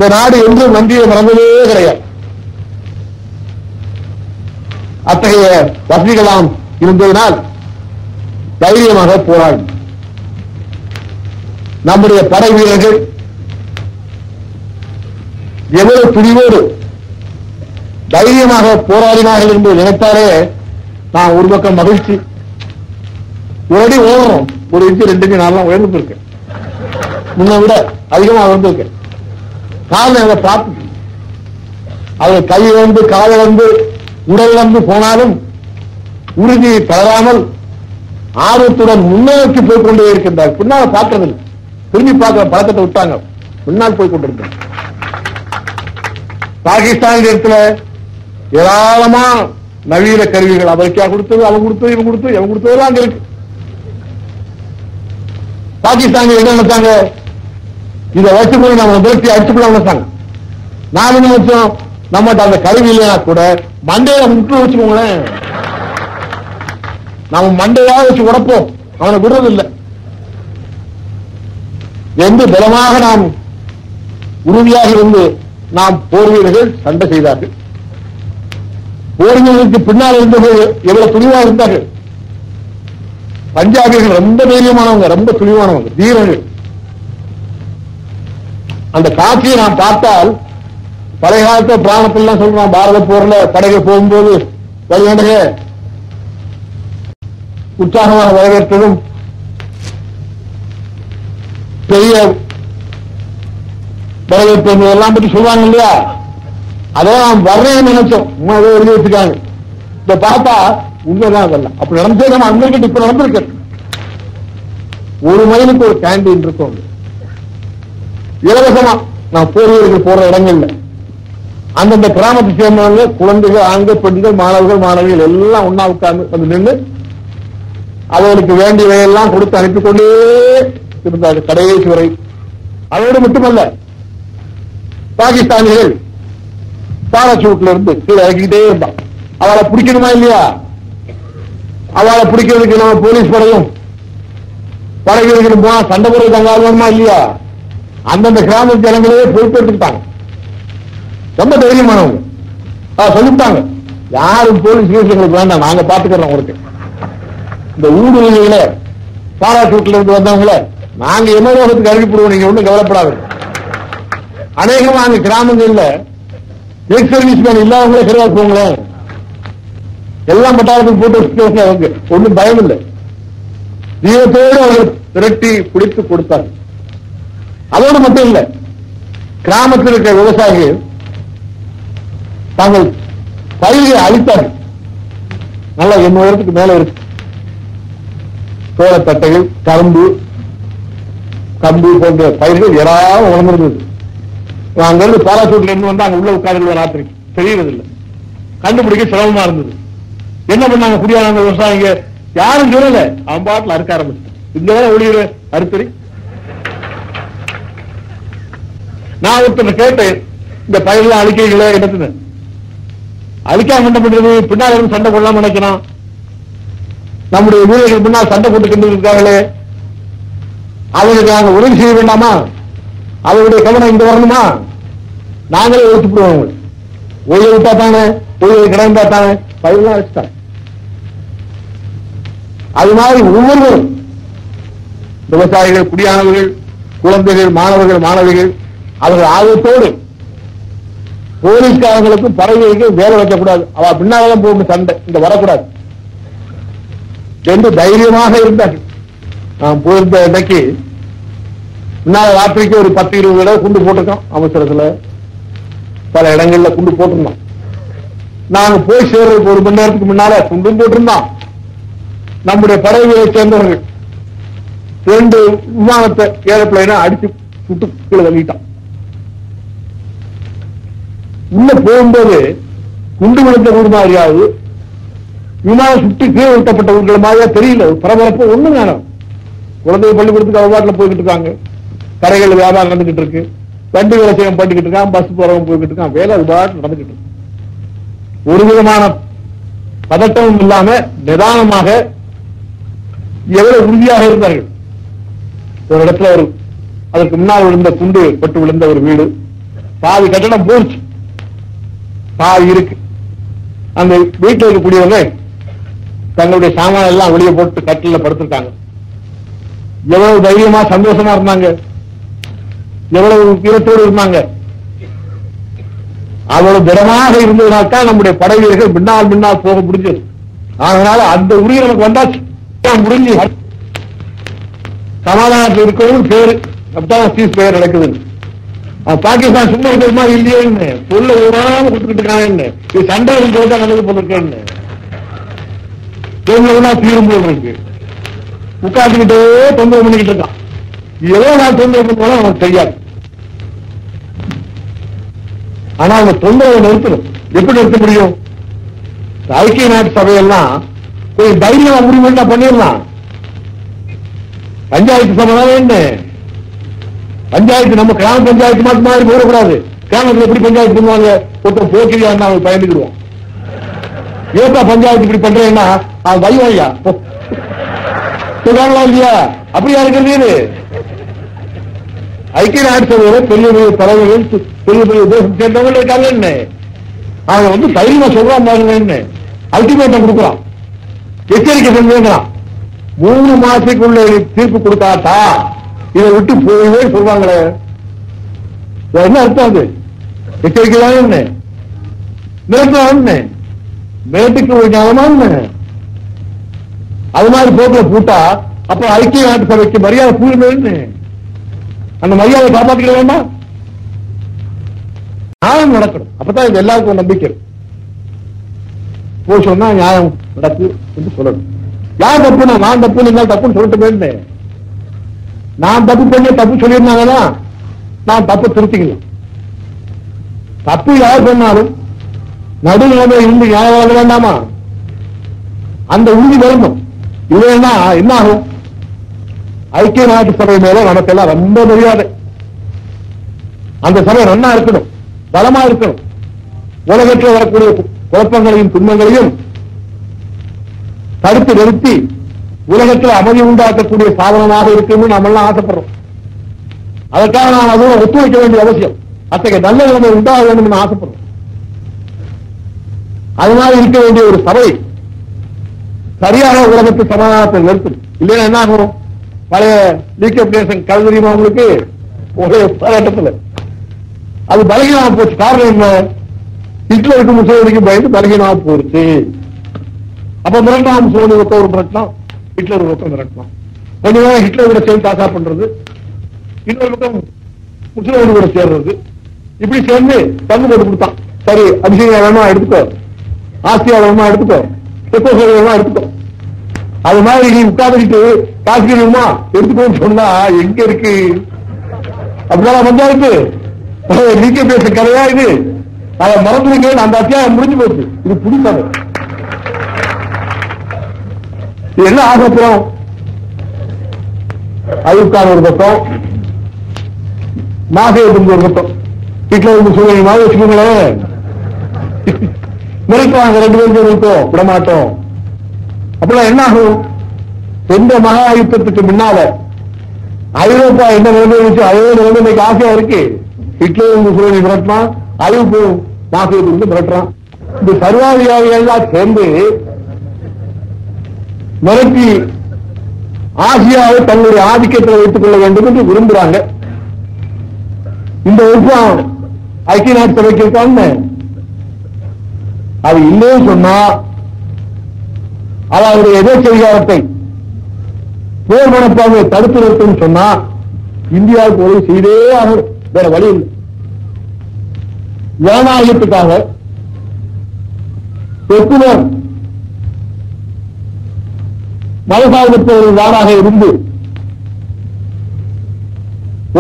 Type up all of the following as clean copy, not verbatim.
இந்த நாடு என்றும் நன்றியை மறந்ததே கிடையாது. அத்தகைய வசதிகளாம் இருந்ததனால் தைரியமாக போராடி நம்முடைய படை வீரர்கள் எவ்வளவு துணிவோடு தைரியமாக போராடினார்கள் என்று நினைத்தாலே நான் ஒரு பக்கம் மகிழ்ச்சி. ஒரு அடி ஓடுறோம், ஒரு இன்ச்சு 2 இன்ச்சு நான்லாம் உயர்ந்து இருக்கேன், முன்ன விட அதிகமாக வந்திருக்கேன். காரணம் அதை பார்த்து அதை கை வந்து காலை வந்து உடல் வந்து போனாலும் உறுதியை தளராமல் ஆர்வத்துடன் முன்னோக்கி போய் கொண்டே இருக்கின்றார். பின்னால் பார்க்கறதில்லை, திரும்பி பார்க்கிற பழக்கத்தை விட்டாங்க, பின்னால் போய் கொண்டிருக்கிறார். பாகிஸ்தான் இடத்துல ஏராளமா நவீன கருவிகள் அமெரிக்கா கொடுத்தது, அவங்க கொடுத்தது, இவங்க கொடுத்தது, இவங்க கொடுத்ததெல்லாம் அங்க இருக்கு. பாகிஸ்தான் என்ன நினைச்சாங்க, இதை வச்சுக்கொண்டு நம்ம விரட்டி அடிச்சுக்கலாம் நினைச்சாங்க. நான் என்ன நினைச்சோம், நம்மகிட்ட அந்த கருவி இல்லைன்னா கூட மண்டையில முட்டு வச்சுக்கோங்களேன், நம்ம மண்டையா வச்சு உடப்போம், அவனை விடுறதில்லை என்று பலமாக நாம் உறுதியாக இருந்து நாம் போர் வீரர்கள் சண்டை செய்தார்கள். போர் வீரர்களுக்கு பின்னால் இருந்தவர்கள் எவ்வளவு துணிவாக இருந்தார்கள். பஞ்சாபியர்கள் ரொம்ப தைரியமானவங்க, ரொம்ப துணிவானவங்க, வீரர்கள். அந்த காட்சியை நாம் பார்த்தால் பழைய காலத்தை பிராணத்திலாம் சொல்றான், பாரத போர்ல படைகள் போகும்போது வழிவேண்டக உற்சாகமாக வரவேற்றதும் பெரிய வரவேற்பு எல்லாம் பற்றி சொல்றாங்க இல்லையா, அதான் நாம் வர்றேன்னு நினைச்சோம், எழுதி வச்சுக்காங்க. இத பார்த்தா உண்மைதான், அதெல்லாம் அப்படி நடந்தே நம்ம அன்னைக்கு இப்ப நடந்திருக்க. 1 மைலுக்கு ஒரு கேண்டீன் இருக்கும், இலவசமா நான் போர் வீரர்கள் போற இடங்கள்ல அந்தந்த கிராமத்தை சேர்ந்தவங்க குழந்தைகள், ஆண்கள், பெண்கள், மாணவர்கள், மாணவிகள் எல்லாம் ஒன்னா உட்கார்ந்து வந்து நின்று அவர்களுக்கு வேண்டியவையெல்லாம் கொடுத்து அனுப்பிக் கொண்டே இருந்தார்கள் கடைசி வரை. அதோடு மட்டுமல்ல, பாகிஸ்தானிகள் பாராசூட்ல இருந்து கீழே இறக்கிட்டே இருந்தான். அவளை பிடிக்கணுமா இல்லையா, அவளை பிடிக்கிறதுக்கு நம்ம போலீஸ் படையும் படை வீரர்களும் போனா சண்டை போடுறது அங்க ஆகணுமா இல்லையா, அந்தந்த கிராம ஜனங்களே பொறுப்பு எடுத்துக்கிட்டாங்க. ரொம்ப தைரியமானவங்க சொல்லிட்டாங்க, யாரும் போலீஸ் எங்களுக்கு வேண்டாம், நாங்க பாத்துக்கிறோம். உங்களுக்கு இந்த ஊடுருவிகள பாராசூட்ல இருந்து வந்தவங்கள நாங்க எமரோகத்துக்கு அறிவிப்படுவோம், நீங்க ஒன்றும் கவலைப்படாது. அநேகமா அந்த கிராமங்கள்ல எக்ஸ் சர்வீஸ் மேன் இல்லாதவங்களே கிடையாது, போங்களேன் எல்லாம் பட்டாளத்துக்கு போட்டு அவங்க ஒன்றும் பயம் இல்லை. தீவத்தோடு அவர்கள் திரட்டி பிடித்து கொடுத்தார்கள். அதோடு மட்டும் இல்ல, கிராமத்தில் இருக்கிற விவசாயிகள் தாங்கள் பயிர்களை அழித்தார்கள். நல்லா 80 இடத்துக்கு மேல இருக்கு சோளத்தட்டைகள், கரும்பு, கம்பு போன்ற பயிர்கள் ஏராளம் வளர்ந்திருந்தது. அங்கிருந்து பாராசூட்ல இருந்து வந்து அங்க உள்ள உட்கார்ந்து ராத்திரி தெரியறதில்லை, கண்டுபிடிக்க சிரமமா இருந்தது. என்ன பண்ணாங்க குடியானவங்க விவசாயிங்க, யாரும் சொல்லல, அவன் பாட்டில் அறுக்க ஆரம்பிச்சு. இந்த ஒளியிற அறுத்தறி நான் ஒருத்தர் கேட்டேன், இந்த பயிரெல்லாம் அழிக்கைகளே என்னத்துன்னு. அழிக்காம என்ன பண்றது, பின்னால் இருந்து சண்டை போடலாம் நினைக்கிறான். நம்முடைய வீரர்கள் பின்னால் சண்டை போட்டு கொண்டு இருக்காங்களே, அவங்களுக்கு நாங்கள் உதவி செய்ய வேண்டாமா, அவருடைய கவனம் இங்க வரணுமா, நாங்களே ஒழிச்சுடுவோம். ஒழிய விட்டா தானே, ஒழிய கிடந்தா தானே, பயிரெல்லாம் அழிச்சுட்டாங்க. அது மாதிரி ஒவ்வொருவரும் விவசாயிகள், குடியானவர்கள், குழந்தைகள், மாணவர்கள், மாணவிகள் அவர்கள் ஆர்வத்தோடு போலீஸ்காரங்களுக்கும் பறவைகளுக்கும் வேலை வைக்கக்கூடாது, அவ பின்னால்தான் போகும் சண்டை, இங்க வரக்கூடாது என்று தைரியமாக இருந்தார்கள். நாம் போயிருந்த இன்னைக்கு முன்னாள் ராத்திரிக்கு ஒரு 10-20 தடவை குண்டு போட்டிருக்கோம். அவசரத்துல பல இடங்கள்ல குண்டு போட்டிருந்தோம். நாங்க போய் சேர்றதுக்கு 1 மணி நேரத்துக்கு முன்னால குண்டும் போட்டிருந்தோம். நம்முடைய பறவைகளை சேர்ந்தவர்கள் 2 விமானத்தை ஏரோப்ளைனை அடிச்சு சுட்டு கீழே தள்ளிட்டான். உள்ள போகும்போது குண்டு விழுந்த ஊர் மாதிரியாவது, விமானம் சுட்டு கீழே விட்டப்பட்ட ஊர்கள் மாதிரியா தெரியல. பரபரப்பு ஒண்ணும் வேணும். குழந்தைகள் பள்ளிக்கூடத்துக்கு அவபாட்டில் போய்கிட்டு இருக்காங்க, கடைகள் வியாபாரம் நடந்துகிட்டு இருக்கு, வண்டி விவசாயம் பண்ணிக்கிட்டு இருக்கான், பஸ் போறவங்க போய்கிட்டு இருக்கான், வேலை விபாட்டு நடந்துகிட்டு இருக்கு. ஒரு விதமான பதட்டமும் இல்லாம நிதானமாக எவ்வளவு உறுதியாக இருந்தார்கள். ஒரு இடத்துல அதற்கு முன்னால் விழுந்த குண்டு பட்டு விழுந்த ஒரு வீடு, பாதி கட்டணம் போச்சு, பாதி இருக்கு. அந்த வீட்டில் இருக்கக்கூடியவங்க தங்களுடைய சாமான எல்லாம் வெளியே போட்டு கட்டில படுத்திருக்காங்க. எவ்வளவு தைரியமா சந்தோஷமா இருந்தாங்க, எவ்வளவு வீரத்தோடு இருந்தாங்க. அவ்வளவு திடமாக இருந்ததுனால்தான் நம்முடைய படை வீரர்கள் பின்னால் போக முடிஞ்சது. அதனால அந்த உரிமை நமக்கு வந்தாச்சு, முடிஞ்சு சமாதானத்தில் இருக்கிறது பேரு. அப்படிதான் சீஸ் பெயர் நடக்குது. பாகிஸ்தான் சும்மா இருக்கிற இல்லையே, சொல்ல விடாம கொடுத்துக்கிட்டு இருக்காங்க. இது சண்டை போது நல்லது போல இருக்கேன்னு தீரும் போல் இருக்கு. உட்காந்துக்கிட்டே தொந்தரவு பண்ணிக்கிட்டு இருக்கான். ஏதோ நான் தொந்தரவு பண்ணுவோம் அவனுக்கு தெரியாது. ஆனா அவங்க தொந்தரவை நிறுத்தணும். எப்படி நிறுத்த முடியும்? ஐக்கிய நாட்டு சபையெல்லாம் கொஞ்சம் தைரியம் உரிமை பண்ணிடலாம். பஞ்சாயத்து சபை என்ன பஞ்சாயத்து, நம்ம கிராம பஞ்சாயத்து மட்டும் மாதிரி போடக்கூடாது. கிராமத்தில் எப்படி பஞ்சாயத்து பண்ணுவாங்க? ஒருத்தர் போக்கிரியா இருந்தா அவங்க பயந்துக்கிடுவோம். ஏப்பா பஞ்சாயத்து இப்படி பண்றேன்னா அவன் பையா சொல்றாங்களா இல்லையா? அப்படியா இருக்கிறது? ஐக்கிய நாட்டு சபையில பெரிய பெரிய தலைவர்கள், பெரிய பெரிய தேசம் சேர்ந்தவங்க இருக்காங்க. என்ன அவங்க தைரியமா சொல்றான் பாருங்க. என்ன அல்டிமேட்டம் கொடுக்குறான், எச்சரிக்கை செஞ்சுக்கிறான். 3 மாசத்துக்குள்ள தீர்ப்பு கொடுத்தாட்டா இதை விட்டு போயவே சொல்றாங்களே. என்ன அர்த்தம்? அது எச்சரிக்கை தான். என்ன மிரட்டலாம்? என்ன மிரட்டுக்கு ஒரு ஞாபகமா? என்ன அது மாதிரி போக்குல பூட்டா அப்ப ஐக்கிய நாட்டு சபைக்கு மரியாதை கூடுமே. அந்த மரியாதை காப்பாற்றிக்க வேண்டாம். நியாயம் நடக்கணும். அப்பதான் இது எல்லாருக்கும் நம்பிக்கை. போய் சொன்னா நியாயம் நடக்கு என்று சொல்லணும். யார் தப்புனா நான் தப்பு, நீங்க தப்புன்னு சொல்லிட்டு நான் தப்பு பண்ணி தப்பு சொல்லியிருந்தாங்கன்னா நான் தப்பு திருத்திக்கலாம். தப்பு யார் சொன்னாலும் நடுநிலைமை இருந்து நியாயம் வழங்க வேண்டாமா? அந்த உறுதி வரணும். இல்லைன்னா என்ன ஆகும்? ஐக்கிய நாட்டு சபை மேல நமக்கெல்லாம் ரொம்ப மரியாதை. அந்த சபை நன்னா இருக்கணும், பலமா இருக்கணும். உலகத்தில் வரக்கூடிய குழப்பங்களையும் துன்பங்களையும் தடுத்து நிறுத்தி உலகத்தில் அமைதி உண்டாக்கக்கூடிய சாதனமாக இருக்குன்னு நம்ம எல்லாம் ஆசைப்படுறோம். அதற்காக நாம் அதுவும் ஒத்துழைக்க வேண்டிய அவசியம். அத்தகைய நல்ல நிலைமை உண்டாக வேண்டும் ஆசைப்படுறோம். அதனால இருக்க வேண்டிய ஒரு சபை சரியாக உலகத்து சமாதானத்தை நிறுத்தும். இல்லைன்னா என்ன ஆகும்? பழைய லீக்கப்டேஷன் கல்வியுமா உங்களுக்கு ஒரே போராட்டத்தில் அது பலகீனமா போச்சு. காரணம் என்ன? ஹிட்லருக்கு முசோலினிக்கு பயந்து பலகீனமா போச்சு. அப்ப மிரட்டாம் முசோலினி ஒருத்தர் மிரட்டலாம், ஹிட்லர் ஒருத்தர் மிரட்டலாம். கொஞ்ச நேரம் ஹிட்லர் கூட சேர்ந்து தாக்கா பண்றது, இன்னொரு பக்கம் முசோலினி கூட சேர்றது. இப்படி சேர்ந்து பங்கு போட்டு கொடுத்தான். சரி, அபிஷேகம் வேணுமா எடுத்துக்கோ, ஆசியா வேணுமா எடுத்துக்கோ, செப்போசோ வேணுமா எடுத்துக்கோ. அது மாதிரி நீ உட்கார்ந்துட்டு காசு வேணுமா எடுத்துக்கோன்னு சொன்னா எங்க இருக்கு? அப்படிதான் பஞ்சாயத்து நீக்க பேச கதையா இது? அதை மறந்துருங்க. அந்த அத்தியாயம் முடிஞ்சு போச்சு. இது புடிக்காது. என்ன ஆசைப்படும்? அயுப்கான் ஒரு பக்கம், நாகேதும் ஒரு பக்கம். வீட்டுல இருந்து சூழ்நிலை வச்சுக்கோங்களேன். மிரட்டுவாங்க, 2 பேருக்கு இருக்கோம், விடமாட்டோம். அப்படின்னா என்ன ஆகும்? எந்த மகா யுத்தத்துக்கு முன்னால ஐரோப்பா என்ன நிலைமை வச்சு அதே நிலைமைக்கு ஆசையா இருக்கு. ஹிட்லர் முசோலினி மிரட்டான், ஐரோப்பு நாகேது மிரட்டுறான். இந்த சர்வாதிகாரிகள் சேர்ந்து மிரட்டி ஆசியாவை தங்களுடைய ஆதிக்கத்தில் வைத்துக் கொள்ள வேண்டும் என்று விரும்புகிறாங்க. இந்த விருப்பம் ஐக்கிய நாட்டு சபைக்கு இருக்கான்னு அது இல்லைன்னு சொன்னா அவருடைய எதிர்ச்செய்காரத்தை போர் மனப்பான்மையை தடுத்து நிறுத்தும் சொன்னா இந்தியாவுக்கு உதவி செய்தே ஆகும். வேற வழி இல்லை. ஜனநாயகத்துக்காக செக்குலர் மதசார்பற்ற ஒரு நாடாக இருந்து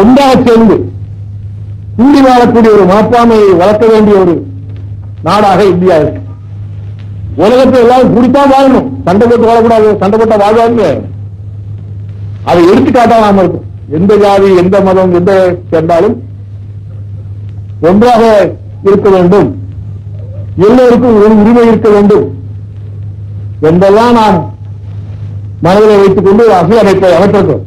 ஒன்றாக சேர்ந்து கூடி வாழக்கூடிய ஒரு மனப்பான்மையை வளர்க்க வேண்டிய ஒரு நாடாக இந்தியா இருக்கு. உலகத்தை எல்லாரும் கூடித்தான் வாழணும், சண்டை போட்டு வாழக்கூடாது. சண்டை போட்டா வாழ்வாங்க. அதை எடுத்துக்காட்டாம இருக்கும். எந்த ஜாதி, எந்த மதம், எந்த சேர்ந்தாலும் ஒன்றாக இருக்க வேண்டும், எல்லோருக்கும் ஒரு உரிமை இருக்க வேண்டும் என்றெல்லாம் நாம் மனதில் வைத்துக் கொண்டு ஒரு அரசியல் அமைப்பை அமைத்திருக்கிறோம்.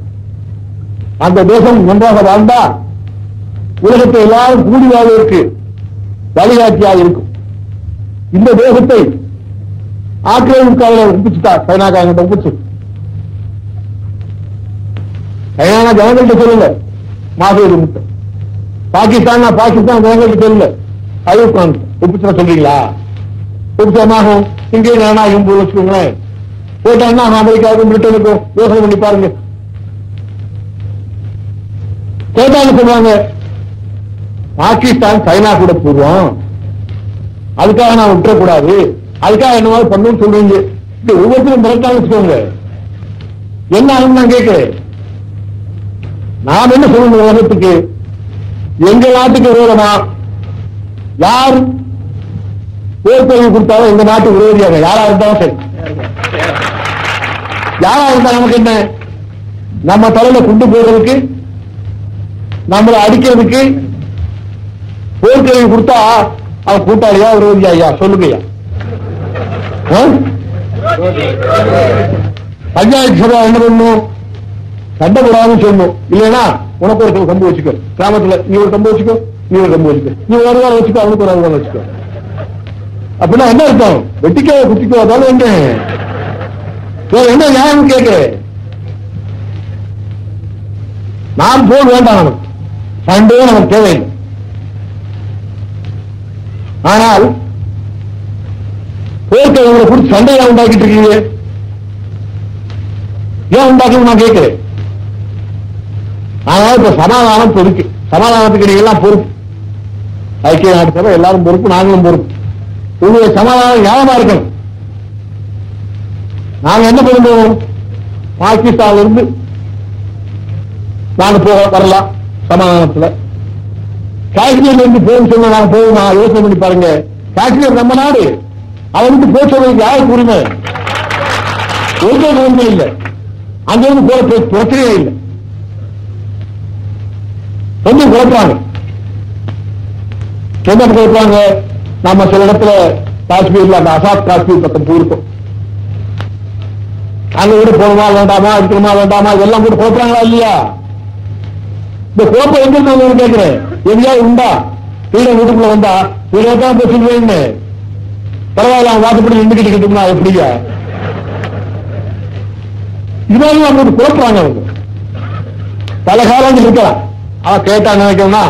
அந்த தேசம் ஒன்றாக வாழ்ந்தா உலகத்தை எல்லாரும் கூடி வாழ்வதற்கு வழிகாட்டியாக இருக்கும். இந்த தேசத்தை ஆக்கிரமிப்புக்காக ஒப்பிச்சுட்டா சைனாக்காரங்கிட்ட ஒப்பிச்சு. சைனா ஜனங்கள்கிட்ட சொல்லல மாசம் முட்டை. பாகிஸ்தான் ஜனங்கள்கிட்ட சொல்லல ஐரோப் ஒப்பிச்சுனா சொல்றீங்களா? ஒப்பிச்சமாகும் இங்கே நானாகும் போது வச்சுக்கோங்களேன். போட்டாங்கன்னா அமெரிக்காவுக்கும் பிரிட்டனுக்கும் யோசனை பண்ணி பாருங்க. கேட்டாங்க சொல்றாங்க பாகிஸ்தான் சைனா கூட போடுவோம், அதுக்காக நான் விட்டுறக்கூடாது, அதுக்காக என்ன மாதிரி பண்ணணும்னு சொல்றீங்க. ஒவ்வொருத்தரும் மிரட்டாங்க வச்சுக்கோங்க. என்ன ஆகும் நான் கேட்கிறேன். நாம் என்ன சொல்லணும் உலகத்துக்கு? எங்க நாட்டுக்கு விரோதமா யார் போர்க்கொள்கை கொடுத்தாலும் எங்க நாட்டு விரோதியாக யாரா இருந்தாலும் சரி, யாரா இருந்தா நமக்கு என்ன? நம்ம தலையில கொண்டு போறதுக்கு, நம்மளை அடிக்கிறதுக்கு போர்க்கொள்கை கொடுத்தா அவன் கூட்டாளியா விரோதியா? ஐயா சொல்லுங்க. பஞ்சாயத்து சபை என்ன பண்ணும்? சண்டை போடாதுன்னு சொல்லணும். இல்லைன்னா உனக்கு ஒரு கம்பு வச்சுக்கோ, கிராமத்துல நீ ஒரு கம்பு வச்சுக்கோ, நீ ஒரு கம்பு வச்சுக்கோ, நீ ஒரு வாரம் வச்சுக்கோ, அவனுக்கு ஒரு வாரம் வச்சுக்கோ. அப்படின்னா என்ன அர்த்தம்? வெட்டிக்கோ குத்திக்கோ அதாவது என்ன என்ன நியாயம் கேட்கிறேன். நாம் போல் வேண்டாம், நமக்கு சண்டையே நமக்கு தேவையில்லை. ஆனால் போர்க்கை குறித்து சண்டையா உண்டாக்கிட்டு இருக்கீங்க. ஏன் உண்டாக்கணும் நான் கேட்கிறேன். ஆனால் இப்ப சமாதானம் பொறுக்கு, சமாதானத்துக்கு நீங்க எல்லாம் பொறுப்பு. ஐக்கிய நாட்டு சபை எல்லாரும் பொறுப்பு, நாங்களும் பொறுப்பு. உங்களுடைய சமாதானம் ஞாபகமா இருக்கணும். நாங்க என்ன பண்ணுவோம்? பாகிஸ்தான்ல இருந்து நாங்க போக வரலாம் சமாதானத்துல. காஷ்மீர்ல இருந்து போகும் சொன்னா நாங்க போவோமா? யோசனை பண்ணி பாருங்க. காஷ்மீர் நம்ம நாடு, அதை விட்டு போக சொல்றதுக்கு யாருக்கு உரிமை? ஒருத்தர் உரிமை இல்லை. அங்கிருந்து போற பிரச்சனையே இல்லை. கொஞ்சம் குழப்பாங்க. என்ன குழப்பாங்க? நம்ம சில இடத்துல காஷ்மீர்ல அந்த அசாத் காஷ்மீர் பக்கம் போயிருக்கோம். அங்க கூட போகணுமா வேண்டாமா, இருக்கணுமா வேண்டாமா, இதெல்லாம் கூட குழப்பாங்களா இல்லையா? இந்த குழப்பம் எங்க இருந்து கேட்கிறேன். எங்கேயாவது உண்டா? வீட வீட்டுக்குள்ள வந்தா வீடத்தான் பேசுவேன்னு பரவாயில்ல, அவன் வாக்குப்படி நின்றுகிட்டு கிட்டோம்னா எப்படியா? இது மாதிரி அவங்களுக்கு குழப்பாங்க. அவங்க பல காலங்கள் இருக்கலாம். அவன் கேட்டா நினைக்கணும்னா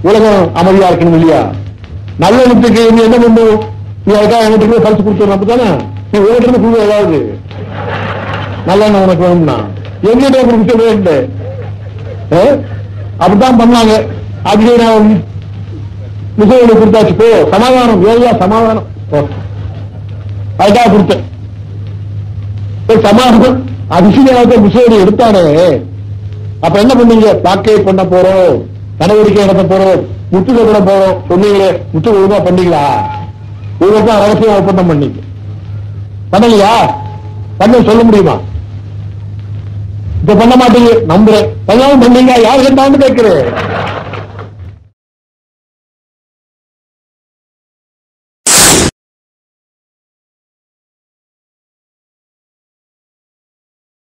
உலகம் அமைதியா இருக்கணும் இல்லையா? நல்ல எண்ணத்துக்கு நீ என்ன பண்ணும்? நீ அதுக்காக எண்ணத்துக்கு பரிசு கொடுத்துடணும். அப்படித்தானே நீ ஓட்டுறது குழு ஏதாவது நல்ல எண்ணம் உனக்கு வேணும்னா எங்கிட்ட கொடுக்க வேண்டும். அப்படித்தான் பண்ணாங்க. அதுக்கு நான் முசையை கொடுத்தாச்சு. போ சமாதானம், ஏரியா சமாதானம், அதுக்காக கொடுத்தேன். சமாதானம் அதிசயத்தை முசையை எடுத்தானே. அப்ப என்ன பண்ணீங்க? பாக்கெட் பண்ண போறோம், நடவடிக்கை நடத்த போறோம், முற்றுகை பண்ண போறோம் சொன்னீங்களே. முற்றுகை ஒழுங்கா பண்ணீங்களா? ஒழுங்கா ரகசியம் ஒப்பந்தம் பண்ணீங்க பண்ணலையா? பண்ண சொல்ல முடியுமா? இப்ப பண்ண மாட்டீங்க நம்புறேன். பண்ணாலும் பண்ணீங்க. யாரு கேட்டான்னு கேட்கிறேன்.